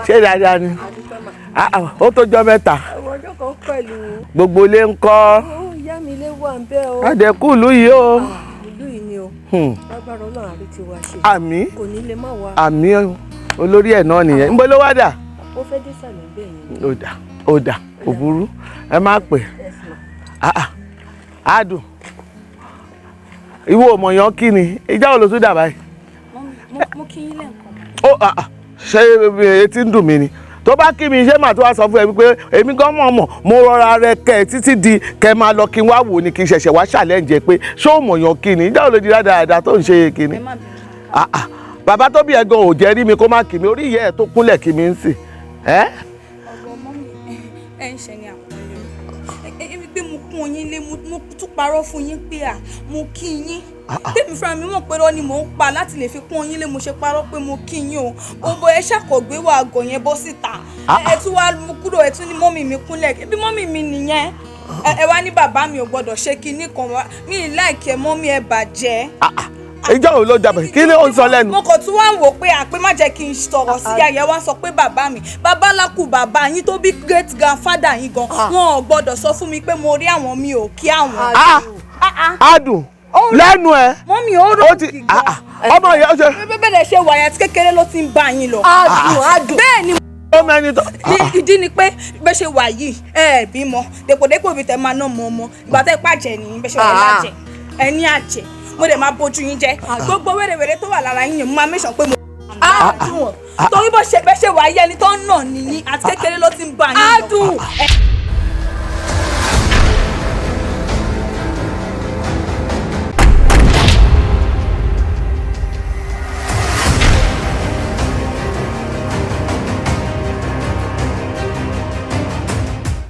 ṣé dáadáa ni ó tó jọ mẹ́ta gbogbo ilé ń kọ́ àdẹ̀kù ìlú yìí o. ìlú yìí ni o lágbára Ọlọ́run àrí ti wá ṣe àmín kò ní lè má wá. àmín olórí ẹ̀ náà nìyẹn ń bọ́ ló wá dà. ó fẹ́ dé sàlẹ̀ bẹ́ẹ̀ yẹn. ó dà kò burú ẹ má pè àdùn ìwọ òmòyàn kí ni ìjà wo ló tún dà báyìí. mo kí yín lẹ́ǹkan. ó ṣé etí ń dùn mí ni tó bá kí mi ṣé màá tó wá sọ fún ẹ wípé èmi gan mọ̀ mo rọra rẹ kẹ títí di kẹ máa lọ kí n wá wò ni kí n ṣẹ̀ṣẹ̀ wá ṣàlẹ́ǹjẹ pé ṣé òmòyàn kí ni ìjà wo ló di dáadáa tó ń ṣe kí ni. bàbá tó bí ẹ gan ò jẹ́ rí mi kó má kí mi orí ìyá ẹ tó kúnlẹ̀ kí mi ń sìn. ọ̀rọ̀ ọmọ mi ẹ ń ṣe ni àpọ́nlé èmi pé mo kún yín lé mo tún parọ́ fún yín pé mo kí yín tèmi fúnra mi mọ̀ pé rọ́ ni mò ń pa láti lè fi kún yín lé mo ṣe parọ́ pé mo kí yín o gbogbo ẹ ṣàkọ̀gbé wà àgọ̀ yẹn bọ́ síta ẹ tún wá mú kúrò ẹ tún ní mọ́mì mi kúnlẹ̀ bí mọ́mì mi nìyẹn ẹ wá ní bàbá mi ò gbọ́dọ̀ ṣe kinní kan mi ì láìkẹ́ mọ́mì ẹ bàjẹ́. ìjọ wo ló jábọ̀ kí ni ó ń sọ lẹ́nu. mo kàn tún wá ń wò pé àpé má jẹ́ kí n sọ̀rọ̀ sí ayẹ wá sọ pé bàbá mi bàbá lákù bàbá yín tó bí great grandfather yín gan wọn ò gbọ́dọ̀ sọ fún mi pé mo rí àwọn mi ò kí àwọn. adùn lẹ́nu ẹ. mọ́mì ó rò kí gan. ọmọ ìyá ọ̀sẹ̀. bẹ́ẹ̀ ṣe wà yẹn àti kékeré ló ti ń bá yín lọ. adùn bẹ́ẹ̀ ni ìdí ni pé bẹ́ẹ̀ ṣe wà yìí ẹ bímọ dèpòdépò bí tẹ máa ná mọ ọmọ ìgbà tẹ pàjẹ́ nìyí bẹ́ẹ̀ ṣe wà lájẹ ẹ ní àjẹ mo dẹ̀ máa bójú yín jẹ́ gbogbo wẹ́rẹ́wẹ́rẹ́ tó wà lára yín yẹn mo máa mẹ́sàn pé mo torí bó ṣe bẹ́ẹ̀ ṣe wà yẹn ni tó ń nà nìyí àti kékeré ló ti ń bá yín lọ.